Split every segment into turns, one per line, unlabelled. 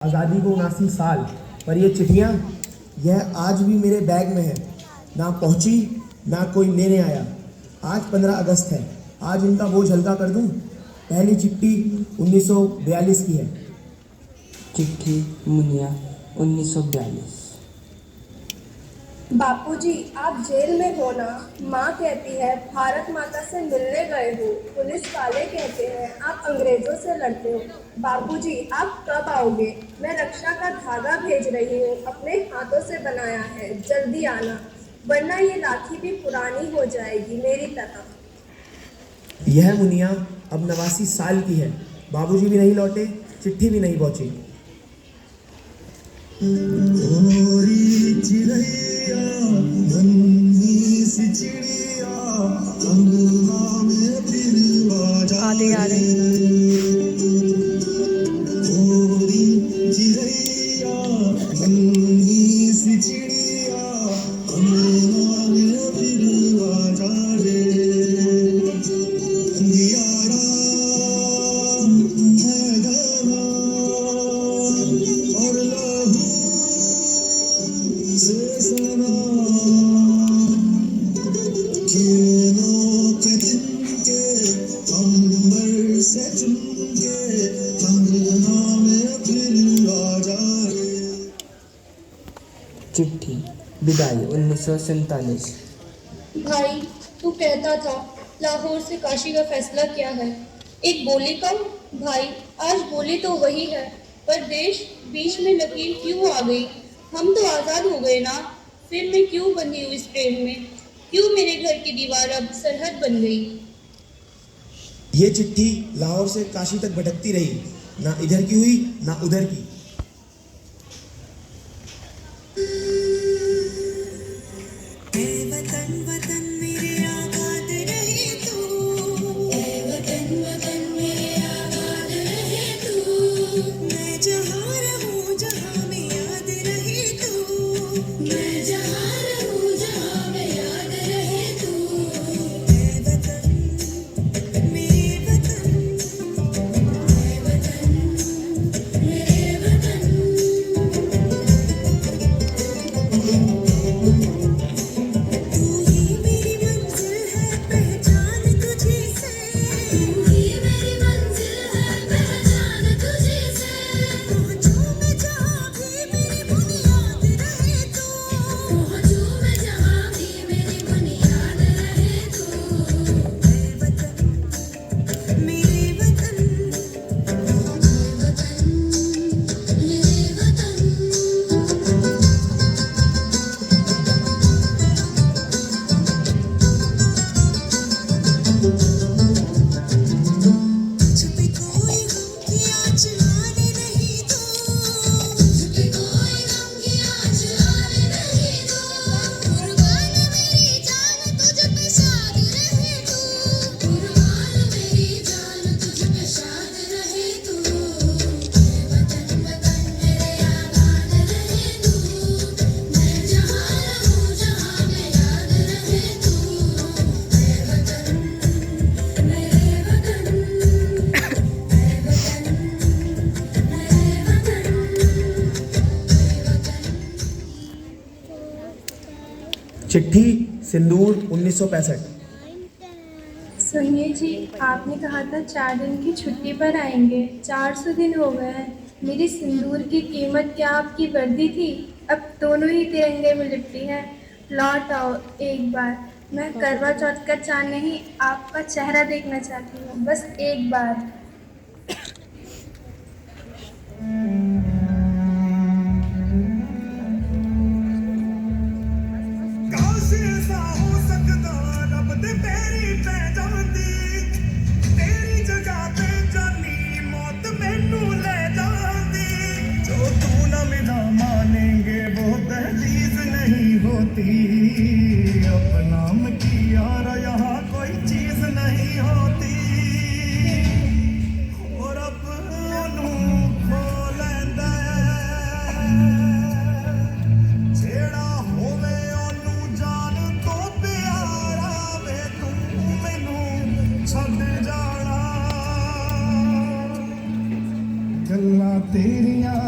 आज़ादी को 79 साल, पर ये चिट्ठियाँ यह आज भी मेरे बैग में है। ना पहुँची, ना कोई लेने आया। आज 15 अगस्त है, आज इनका बोझ हल्का कर दूँ। पहली चिट्ठी 1942 की है।
चिट्ठी मुनिया 1942।
बापूजी, आप जेल में हो ना। माँ कहती है भारत माता से मिलने गए हो। पुलिस वाले कहते हैं आप अंग्रेजों से लड़ते हो। बापूजी, आप कब आओगे? मैं रक्षा का धागा भेज रही हूँ, अपने हाथों से बनाया है, जल्दी आना, वरना ये राखी भी पुरानी हो जाएगी मेरी तरह।
यह मुनिया अब 89 साल की है। बाबूजी भी नहीं लौटे, चिट्ठी भी नहीं पहुँची।
आते आ रहे
चिट्ठी विदाई 1947।
भाई, तू कहता था लाहौर से काशी का फैसला क्या है? एक बोली कम भाई, आज बोली तो वही है, पर देश बीच में लकीर क्यों आ गई? हम तो आज़ाद हो गए ना, फिर मैं क्यों बंधी हूँ इस ट्रेन में? क्यों मेरे घर की दीवार अब सरहद बन गई?
ये चिट्ठी लाहौर से काशी तक भटकती रही, ना इधर की हुई ना उधर की। चिट्ठी सिंदूर 1965।
सुनिए जी, आपने कहा था 4 दिन की छुट्टी पर आएंगे। 400 दिन हो गए हैं। मेरी सिंदूर की कीमत क्या आपकी वर्दी थी? अब दोनों ही तिरंगे में लिपटी हैं। लौट आओ एक बार। मैं करवा चौथ का चाँद नहीं, आपका चेहरा देखना चाहती हूँ, बस एक बार।
अपना की यार यहाँ कोई चीज नहीं होती और अब खो लेंदा जेड़ा होवे ओनू जान तो प्यारा वे तू मैनू छड़ जाना गल्लां तेरियां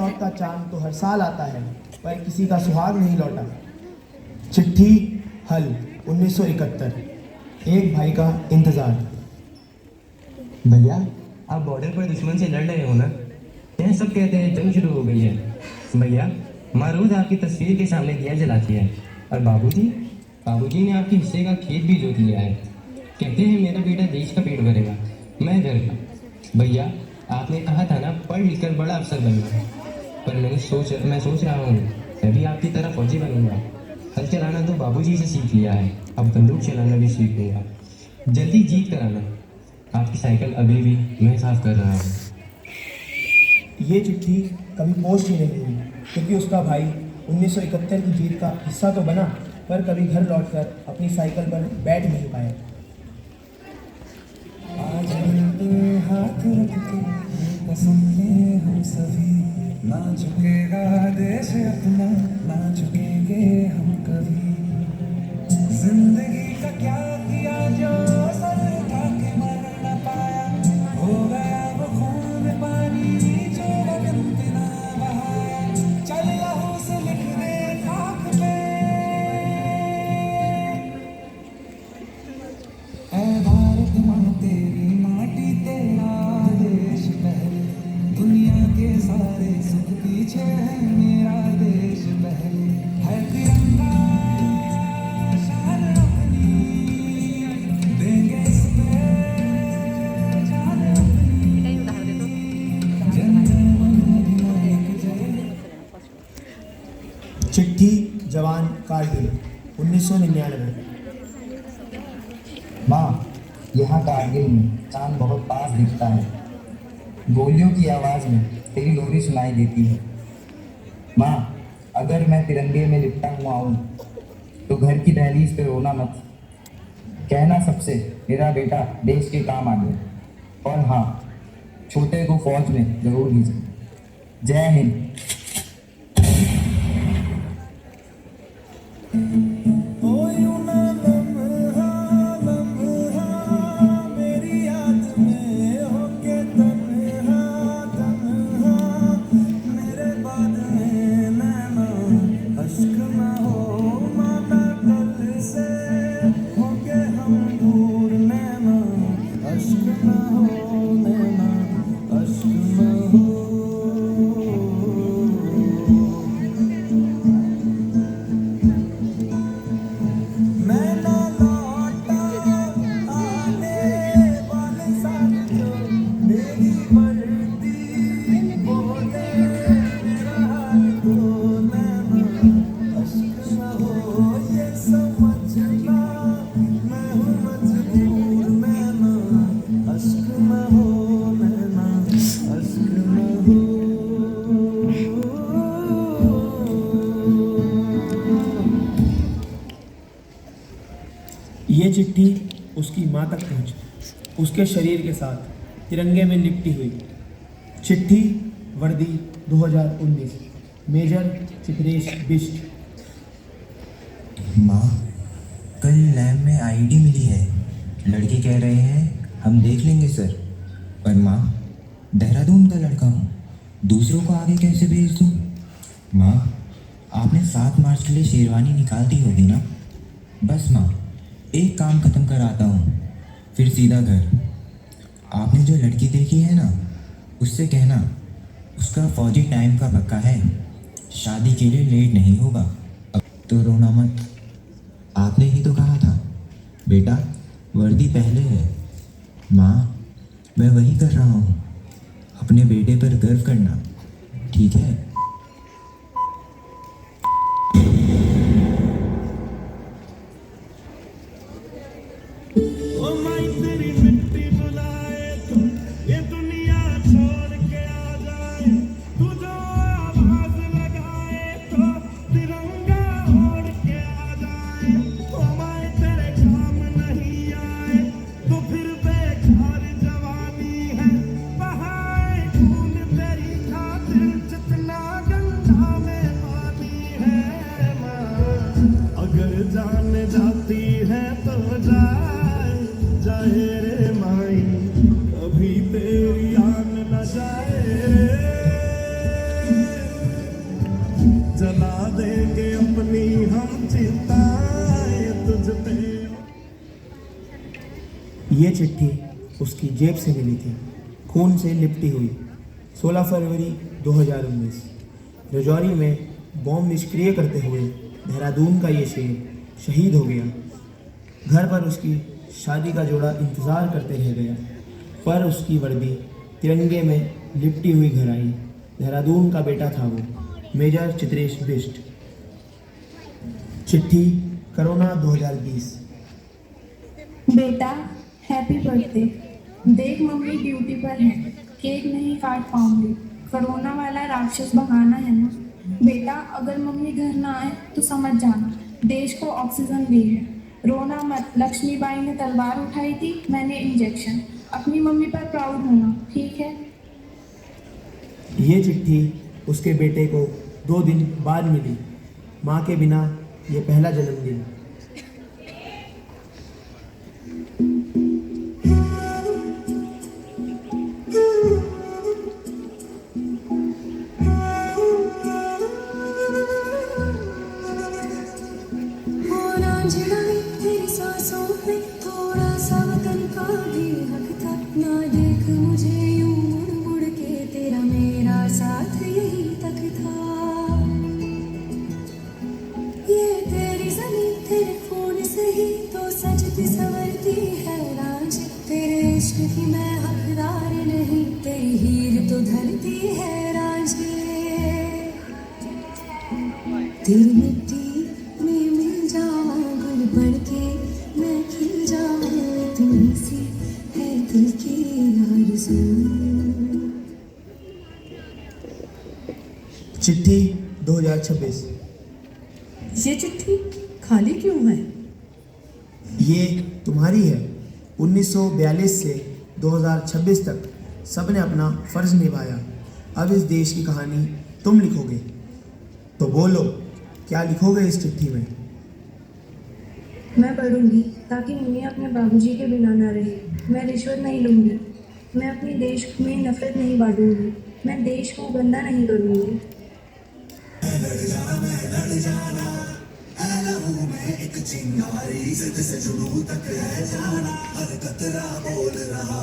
चौथ का चांद तो हर साल आता है, पर किसी का सुहाग नहीं लौटा। चिट्ठी हल 1971। एक भाई का इंतजार।
भैया, आप बॉर्डर पर दुश्मन से लड़ रहे हो ना? यह सब कहते हैं जंग शुरू हो गई है। भैया, माँ रोज आपकी तस्वीर के सामने दिया जलाती है। और बाबूजी ने आपके हिस्से का खेत भी जोत लिया है। कहते हैं मेरा बेटा देश का पेट भरेगा, मैं घर का। भैया, आपने कहा था ना पढ़ लिख कर बड़ा अफसर बनना, पर मैं सोच रहा हूँ मैं भी आपकी तरह फौजी बनूंगा। हल चलाना तो बाबूजी से सीख लिया है, अब बंदूक चलाना भी सीख लूँगा। जल्दी जीत कर आना। आपकी साइकिल अभी भी मैं साफ कर रहा हूँ।
ये चिट्ठी कभी पोस्ट ही नहीं हुई, क्योंकि उसका भाई 1971 की जीत का हिस्सा तो बना, पर कभी घर लौटकर अपनी साइकिल पर बैठ नहीं पाया।
आज मिलते हाथ रखते कसम ले हम सभी, ना झुकेगा देश अपना, ना झुकेंगे हम कभी। जिंदगी का क्या किया जो सर उठा के मर न पाया, हो गया वो खून पानी जो लगन पे ना बहाया। चल लहू से लिख दे खाक पे, ऐ भारत माँ तेरी माटी तेरा देश पहले, दुनिया के सारे सुख पीछे है मेरा देश पहले। है तिरंगा शान अपनी, देंगे इस पे जान अपनी। जन जन मन अधिनायक जय।
चिट्ठी जवान कारगिल 1999।
माँ, यहाँ कारगिल में चांद बहुत पास दिखता है। गोलियों की आवाज़ में तेरी लोरी सुनाई देती है। माँ, अगर मैं तिरंगे में लिपटा हुआ हूँ तो घर की दहलीज पे रोना मत। कहना सबसे मेरा बेटा देश के काम आ गया। और हाँ, छोटे को फौज में जरूर भेजें। जय हिंद।
मेरी याद में होके तन्हा तन्हा, मेरे बाद में नैना अश्क न हो माता कल से, होके हम दूर नैना अश्क न हो, नैना अश्क न हो। मैं ना लौटा आने वाले साल जो मेरी वर्दी बोले मेरा हाल तो नैना अश्क न हो। ये समझना मैं हूँ मजबूर, नैना अश्क न हो, नैना अश्क न हो।
ये चिट्ठी उसकी माँ तक पहुंची, उसके शरीर के साथ तिरंगे में लिपटी हुई। चिट्ठी वर्दी 2019। मेजर चित्रेश बिष्ट।
माँ, कल लैब में आईडी मिली है। लड़के कह रहे हैं हम देख लेंगे सर। पर माँ, देहरादून का लड़का हूँ, दूसरों को आगे कैसे भेज दूँ? माँ, आपने 7 मार्च के लिए शेरवानी निकाल दी होगी ना? बस माँ, एक काम ख़त्म कर आता हूँ, फिर सीधा घर। आपने जो लड़की देखी है ना, उससे कहना उसका फौजी टाइम का पक्का है, शादी के लिए लेट नहीं होगा। अब तो रोना मत। आपने ही तो कहा था बेटा वर्दी पहले है। माँ, मैं वही कर रहा हूँ। अपने बेटे पर गर्व करना, ठीक है?
ओ माई तेरी मिट्टी बुलाए तो ये दुनिया छोड़ के आ जाए, तू जो आवाज लगाए तो तिरंगा ओढ़ के आ जाए। ओ माई तेरे काम नहीं आए तो फिर बेकार जवानी है, बहाए खून तेरी खातिर जितना गंगा में पानी है। माँ, अगर जान जाती है तो जाए रे माई, कभी तेरी आन न जाए रे।
ये चिट्ठी उसकी जेब से मिली थी, खून से लिपटी हुई। 16 फरवरी 2019 रजौरी में बॉम्ब निष्क्रिय करते हुए देहरादून का ये शेर शहीद हो गया। घर पर उसकी शादी का जोड़ा इंतज़ार करते रह गया, पर उसकी वर्दी तिरंगे में लिपटी हुई घर आई। देहरादून का बेटा था वो, मेजर चित्रेश बिष्ट। चिट्ठी कोरोना 2020।
बेटा हैप्पी बर्थडे। देख मम्मी ड्यूटी पर है, केक नहीं काट पाऊंगी, कोरोना वाला राक्षस बहाना है ना। बेटा अगर मम्मी घर ना आए तो समझ जाना, देश को ऑक्सीजन दी है। रोना मत, लक्ष्मीबाई ने तलवार उठाई थी, मैंने इंजेक्शन। अपनी मम्मी पर प्राउड होना, ठीक है।
ये चिट्ठी उसके बेटे को 2 दिन बाद मिली। माँ के बिना ये पहला जन्मदिन।
तेरी सांसों पे थोड़ा सा वतन का भी हक था। ना देख मुझे यूं मुड़ मुड़ के, तेरा मेरा साथ यही तक था। ये तेरी ज़मीं तेरे खून से ही तो सजती संवरती है राज। तेरे इश्क की मैं हकदार नहीं, तेरी हीर तो धरती है राज। तेरी मिट्टी में मिल जाऊं गुल बन के, मैं खिल जाऊं, तुम्हीं सी है दिल की आरज़ू।
चिट्ठी 2026।
ये चिट्ठी खाली क्यों है?
ये तुम्हारी है। 1942 से 2026 तक सबने अपना फर्ज निभाया। अब इस देश की कहानी तुम लिखोगे, तो बोलो क्या लिखोगे इस चिट्ठी में?
मैं पढ़ूंगी ताकि मम्मी अपने बाबूजी के बिना ना रहे। मैं रिश्वत नहीं लूंगी, मैं अपने देश में नफरत नहीं बांटूंगी, मैं देश को गंदा नहीं करूंगी।
एक चिंगारी जिद से जुनून तक है जाना, हर कतरा बोल रहा